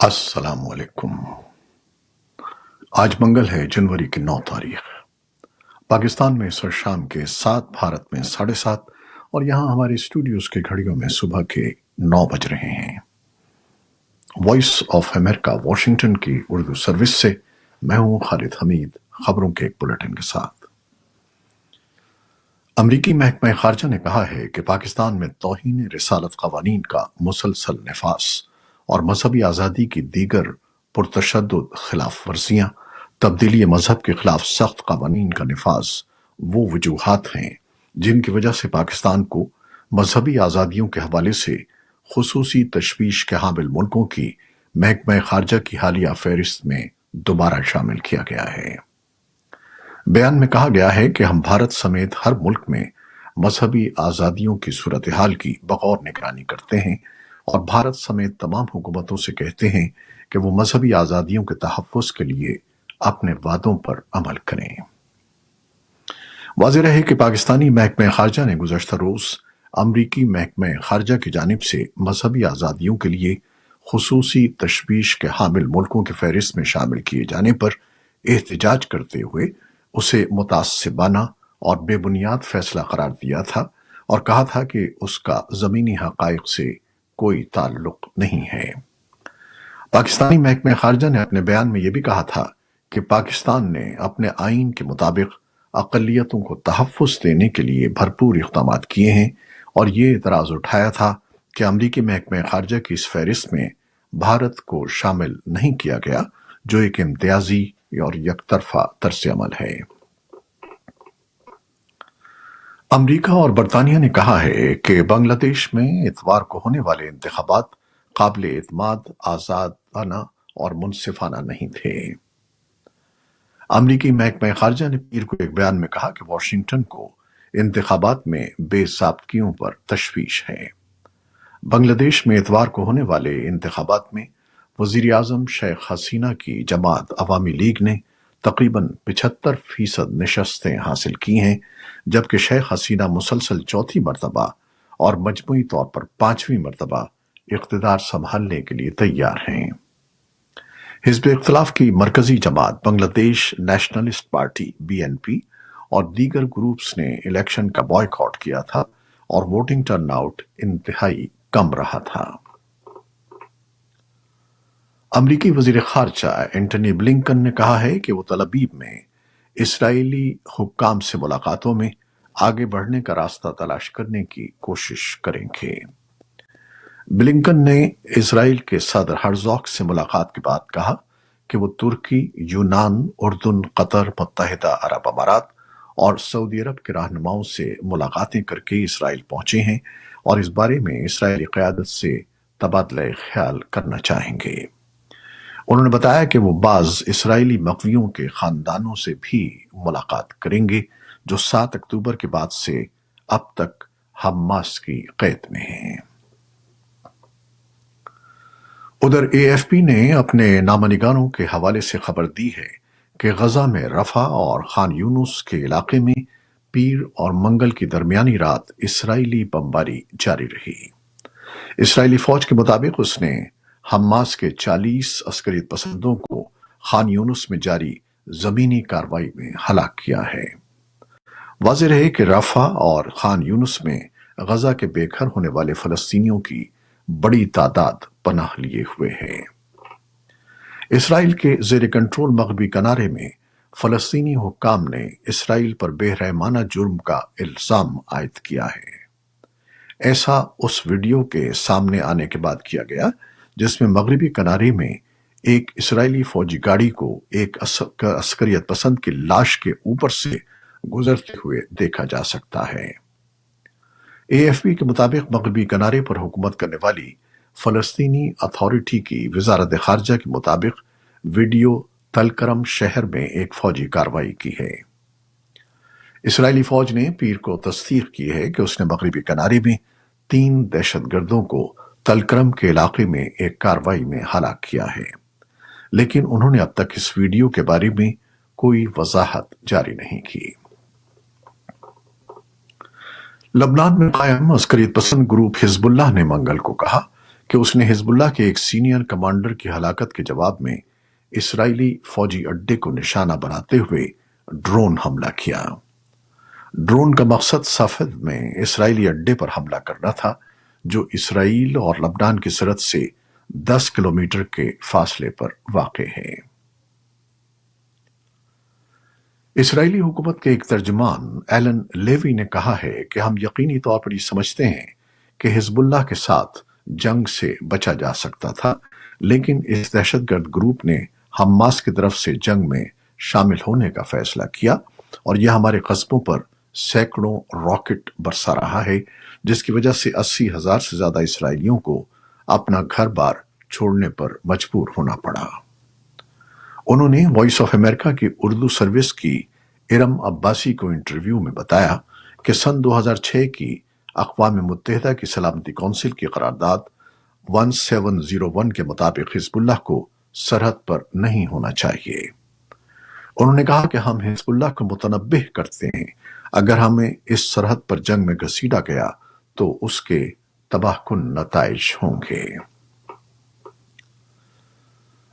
अस्सलाम वालेकुम। आज मंगल है, जनवरी की 9 तारीख। पाकिस्तान में इस वक्त शाम के 7, भारत में 7:30 और यहाँ हमारे स्टूडियोज की घड़ियों में सुबह के 9 बज रहे हैं। वॉइस ऑफ अमेरिका वॉशिंगटन की उर्दू सर्विस से मैं हूँ खालिद हमीद, खबरों के एक बुलेटिन के साथ। अमरीकी महकमा खारजा ने कहा है कि पाकिस्तान में तौहीन रिसालत कवानीन का मुसलसल नफास और मजहबी आज़ादी की दीगर पुरतशद्दुद खिलाफ वर्जियाँ, तब्दीली मजहब के खिलाफ सख्त कवानीन का नफाज वो वजूहात हैं जिनकी वजह से पाकिस्तान को मजहबी आज़ादियों के हवाले से खुसूसी तशवीश के हामिल मुल्कों की महकमा खारजा की हालिया फहरिस्त में दोबारा शामिल किया गया है। बयान में कहा गया है कि हम भारत समेत हर मुल्क में मजहबी आज़ादियों की सूरत हाल की बगौर निगरानी करते हैं और भारत समेत तमाम हुकूमतों से कहते हैं कि वो मजहबी आज़ादियों के तहफ़्फ़ुज़ के लिए अपने वादों पर अमल करें। वाज़ेह रहे कि पाकिस्तानी महकमा खारजा ने गुज़श्ता रोज़ अमरीकी महकमा खारजा की जानिब से मजहबी आज़ादियों के लिए खुसूसी तशवीश के हामिल मुल्कों की फहरिस्त में शामिल किए जाने पर एहतजाज करते हुए उसे मुतासिबाना और बेबुनियाद फैसला करार दिया था और कहा था कि उसका ज़मीनी हक़ाइक़ से कोई ताल्लुक नहीं है। पाकिस्तानी महकमा खारजा ने अपने बयान में यह भी कहा था कि पाकिस्तान ने अपने आईन के मुताबिक अक़लियतों को तहफ़्फ़ुज़ देने के लिए भरपूर इक़दाम किए हैं और ये एतराज़ उठाया था कि अमरीकी महकमा खारजा की इस फहरिस्त में भारत को शामिल नहीं किया गया, जो एक इम्तियाजी और यकतरफा तर्स अमल है। अमरीका और बरतानिया ने कहा है कि बांग्लादेश में इतवार को होने वाले इंतखाबात काबिल एतमाद, आज़ादाना और मुनसिफाना नहीं थे। अमरीकी महकमा खारजा ने पीर को एक बयान में कहा कि वाशिंगटन को इंतखाबात में बेसाब्तियों पर तशवीश है। बांग्लादेश में इतवार को होने वाले इंतखाबात में वज़ीर आज़म शेख हसीना की जमात अवामी लीग ने तकरीबन 75% नशस्तें हासिल की हैं, जबकि शेख हसीना मुसलसल चौथी मरतबा और मजमूई तौर पर 5वीं मरतबा इक़्तिदार संभालने के लिए तैयार हैं। हिज़्ब इख्तिलाफ की मरकजी जमात बांग्लादेश नेशनलिस्ट पार्टी BNP और दीगर ग्रुप्स ने इलेक्शन का बॉयकॉट किया था और वोटिंग टर्नआउट इंतहाई कम रहा था। अमरीकी वज़ीर ख़ारजा एंटनी ब्लिंकन ने कहा है कि वो तल अबीब में इसराइली हुक्काम से मुलाकातों में आगे बढ़ने का रास्ता तलाश करने की कोशिश करेंगे। ब्लिंकन ने इसराइल के सदर हर्ज़ोग से मुलाकात के बाद कहा कि वो तुर्की, यूनान, उर्दून, कतर, मुत्तहिदा अरब अमारात और सऊदी अरब के रहनुमाओं से मुलाकातें करके इसराइल पहुंचे हैं और इस बारे में इसराइली क़यादत से तबादला ख्याल करना चाहेंगे। उन्होंने बताया कि वो बाज़ इसराइली मक़वियों के ख़ानदानों से भी मुलाकात करेंगे जो 7 अक्टूबर के बाद से अब तक हमास की क़ैद में हैं। उधर AFP ने अपने नामनिगारों के हवाले से खबर दी है कि गजा में रफा और खान यूनुस के इलाके में पीर और मंगल की दरमियानी रात इसराइली बमबारी जारी रही। इसराइली फौज के मुताबिक उसने हमास के 40 अस्करियत पसंदों को खान यूनुस में जारी जमीनी कार्रवाई में हलाक किया है। वाज़ेह रहे कि रफा और खान यूनुस में गजा के बेघर होने वाले फलस्तीनियों की बड़ी तादाद पनाह लिए हुए है। इसराइल के ज़ेर कंट्रोल मग़रबी किनारे में फलस्तीनी हुक्काम ने इसराइल पर बेरहमाना जुर्म का इल्ज़ाम आयद किया है। ऐसा उस वीडियो के सामने आने के बाद किया गया जिसमें मग़रबी किनारे में एक इसराइली फौजी गाड़ी को एक अस्करियत पसंद की लाश के ऊपर से गुजरते हुए देखा जा सकता है। AFP के मुताबिक मग़रबी किनारे पर हुकूमत करने वाली फ़लस्तीनी अथॉरिटी की वज़ारत ख़ारजा के मुताबिक वीडियो तलकरम शहर में एक फौजी कार्रवाई की है। इसराइली फौज ने पीर को तस्दीक की है कि उसने मग़रबी किनारे में 3 दहशतगर्दों को तलकरम के इलाके में एक कार्रवाई में हलाक किया है, लेकिन उन्होंने अब तक इस वीडियो के बारे में कोई वजाहत जारी नहीं की। लबनान में कायम अस्करियत पसंद ग्रुप हिजबुल्लाह ने मंगल को कहा کہ اس نے حزب اللہ کے ایک سینئر کمانڈر کی ہلاکت کے جواب میں اسرائیلی فوجی اڈے کو نشانہ بناتے ہوئے ڈرون حملہ کیا۔ ڈرون کا مقصد صفد میں اسرائیلی اڈے پر حملہ کرنا تھا، جو اسرائیل اور لبنان کی سرحد سے 10 کلومیٹر کے فاصلے پر واقع ہے۔ اسرائیلی حکومت کے ایک ترجمان ایلن لیوی نے کہا ہے کہ ہم یقینی طور پر یہ سمجھتے ہیں کہ حزب اللہ کے ساتھ جنگ سے بچا جا سکتا تھا، لیکن اس دہشت گرد گروپ نے حماس کی طرف سے جنگ میں شامل ہونے کا فیصلہ کیا اور یہ ہمارے قصبوں پر سینکڑوں راکٹ برسا رہا ہے، جس کی وجہ سے 80,000 سے زیادہ اسرائیلیوں کو اپنا گھر بار چھوڑنے پر مجبور ہونا پڑا۔ انہوں نے وائس آف امریکہ کی اردو سروس کی ارم عباسی کو انٹرویو میں بتایا کہ سن 2006 کی اقوام متحدہ کی سلامتی کونسل کی قرارداد 1701 کے مطابق حزب اللہ کو سرحد پر نہیں ہونا چاہیے۔ انہوں نے کہا کہ ہم حزب اللہ کو متنبہ کرتے ہیں، اگر ہمیں اس سرحد پر جنگ میں گھسیٹا گیا تو اس کے تباہ کن نتائج ہوں گے۔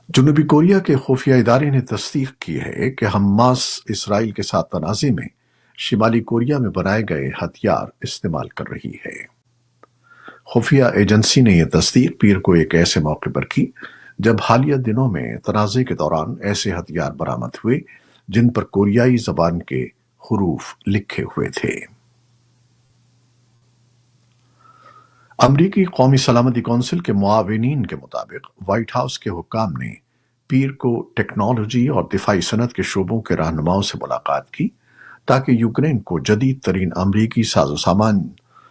جنوبی کوریا کے خفیہ ادارے نے تصدیق کی ہے کہ حماس اسرائیل کے ساتھ تنازع میں شمالی کوریا میں بنائے گئے ہتھیار استعمال کر رہی ہے۔ خفیہ ایجنسی نے یہ تصدیق پیر کو ایک ایسے موقع پر کی جب حالیہ دنوں میں تنازع کے دوران ایسے ہتھیار برآمد ہوئے جن پر کوریائی زبان کے حروف لکھے ہوئے تھے۔ امریکی قومی سلامتی کونسل کے معاونین کے مطابق وائٹ ہاؤس کے حکام نے پیر کو ٹیکنالوجی اور دفاعی صنعت کے شعبوں کے رہنماؤں سے ملاقات کی تاکہ یوکرین کو جدید ترین امریکی ساز و سامان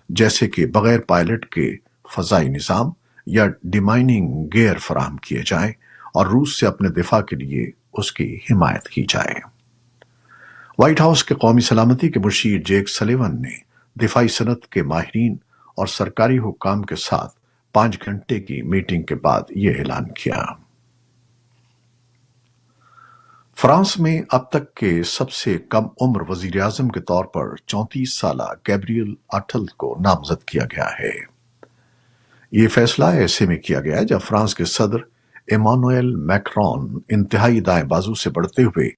جیسے کہ بغیر پائلٹ کے فضائی نظام یا ڈیمائننگ گیئر فراہم کیے جائیں اور روس سے اپنے دفاع کے لیے اس کی حمایت کی جائے۔ وائٹ ہاؤس کے قومی سلامتی کے مشیر جیک سلیون نے دفاعی صنعت کے ماہرین اور سرکاری حکام کے ساتھ 5 گھنٹے کی میٹنگ کے بعد یہ اعلان کیا۔ فرانس میں اب تک کے سب سے کم عمر وزیر اعظم کے طور پر 34 سالہ گیبریل اٹل کو نامزد کیا گیا ہے۔ یہ فیصلہ ایسے میں کیا گیا جب فرانس کے صدر ایمانوئل میکرون انتہائی دائیں بازو سے بڑھتے ہوئے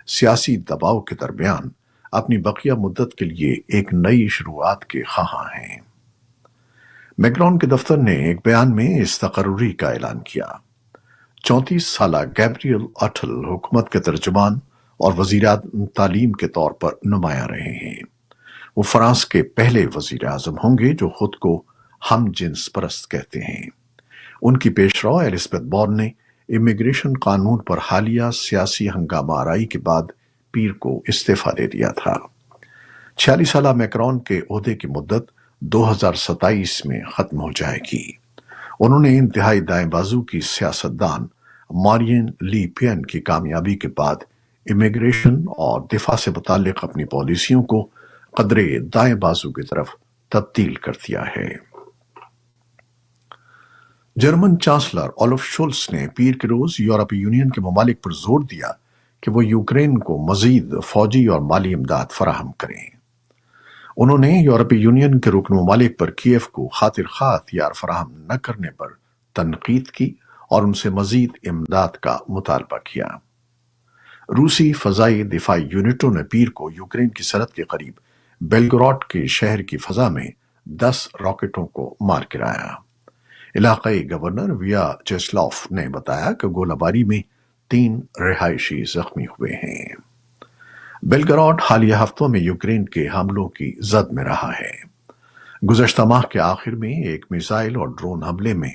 سیاسی دباؤ کے درمیان اپنی بقیہ مدت کے لیے ایک نئی شروعات کے خواہاں ہیں۔ میکرون کے دفتر نے ایک بیان میں اس تقرری کا اعلان کیا۔ 34 سالہ گیبریل اٹل حکومت کے ترجمان اور وزیر تعلیم کے طور پر نمایاں رہے ہیں۔ وہ فرانس کے پہلے وزیر اعظم ہوں گے جو خود کو ہم جنس پرست کہتے ہیں۔ ان کی پیشرو ایلزبتھ بورن نے امیگریشن قانون پر حالیہ سیاسی ہنگامہ آرائی کے بعد پیر کو استعفیٰ دے دیا تھا۔ 46 سالہ میکرون کے عہدے کی مدت 2027 میں ختم ہو جائے گی۔ انہوں نے انتہائی دائیں بازو کی سیاستدان مارین لی پین کی کامیابی کے بعد امیگریشن اور دفاع سے متعلق اپنی پالیسیوں کو قدرے دائیں بازو کی طرف تبدیل کر دیا ہے۔ جرمن چانسلر اولف شولز نے پیر کے روز یورپی یونین کے ممالک پر زور دیا کہ وہ یوکرین کو مزید فوجی اور مالی امداد فراہم کریں۔ انہوں نے یورپی یونین کے رکن ممالک پر کیف کو خاطر خواہ ہتھیار فراہم نہ کرنے پر تنقید کی اور ان سے مزید امداد کا مطالبہ کیا۔ روسی فضائی دفاعی یونٹوں نے پیر کو یوکرین کی سرحد کے قریب بیلگراڈ کے شہر کی فضا میں 10 راکٹوں کو مار گرایا۔ علاقائی گورنر ویا چیسلاف نے بتایا کہ گولہ باری میں 3 رہائشی زخمی ہوئے ہیں۔ بیلگراڈ حالیہ ہفتوں میں یوکرین کے حملوں کی زد میں رہا ہے۔ گزشتہ ماہ کے آخر میں ایک میزائل اور ڈرون حملے میں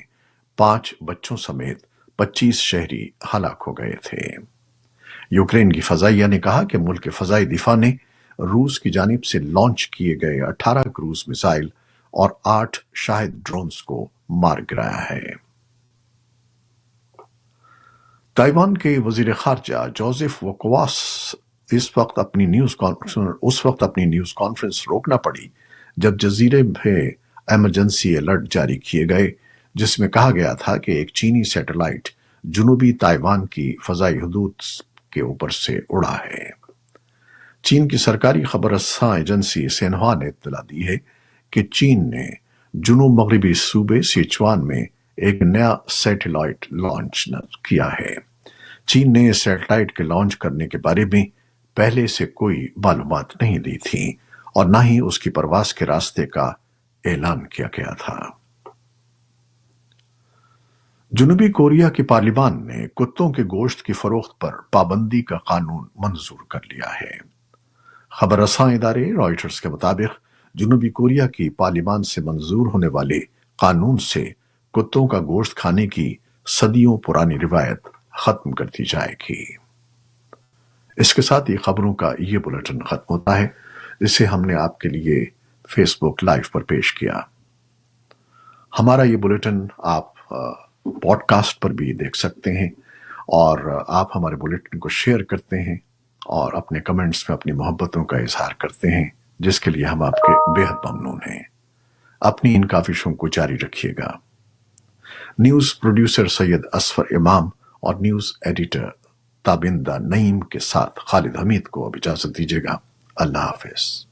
5 بچوں سمیت 25 شہری ہلاک ہو گئے تھے۔ یوکرین کی فضائیہ نے کہا کہ ملک کے فضائی دفاع نے روس کی جانب سے لانچ کیے گئے 18 کروز میزائل اور 8 شاہد ڈرونز کو مار گرایا ہے۔ تائیوان کے وزیر خارجہ جوزف وکواس اس وقت اپنی نیوز کانفرنس روکنا پڑی جب جزیرے میں ایمرجنسی الرٹ جاری کیے گئے، جس میں کہا گیا تھا کہ ایک چینی سیٹلائٹ جنوبی تائیوان کی فضائی حدود کے اوپر سے اڑا ہے۔ چین کی سرکاری خبر رساں ایجنسی سینہوا نے اطلاع دی ہے کہ چین نے جنوب مغربی صوبے سیچوان میں एक नया सैटेलाइट लॉन्च किया है। चीन ने सैटेलाइट के लॉन्च करने के बारे में पहले से कोई मालूमात नहीं दी थी और न ही उसकी परवास के रास्ते का ऐलान किया गया था। जनूबी कोरिया की पार्लिमान ने कुत्तों के गोश्त की फरोख्त पर पाबंदी का कानून मंजूर कर लिया है। खबर रसां इदारे रॉयटर्स के मुताबिक जनूबी कोरिया की पार्लिमान से मंजूर होने वाले कानून से कुत्तों का गोश्त खाने की सदियों पुरानी रिवायत खत्म कर दी जाएगी। इसके साथ ही खबरों का ये बुलेटिन खत्म होता है, जिसे हमने आपके लिए फेसबुक लाइव पर पेश किया। हमारा ये बुलेटिन आप पॉडकास्ट पर भी देख सकते हैं और आप हमारे बुलेटिन को शेयर करते हैं और अपने कमेंट्स में अपनी मोहब्बतों का इजहार करते हैं, जिसके लिए हम आपके बेहद ममनून हैं। अपनी इन काविशों को जारी रखिएगा। न्यूज प्रोड्यूसर सैयद असफर इमाम और न्यूज एडिटर ताबिंदा नईम के साथ खालिद हमीद को अब इजाजत दीजिएगा। अल्लाह हाफिज।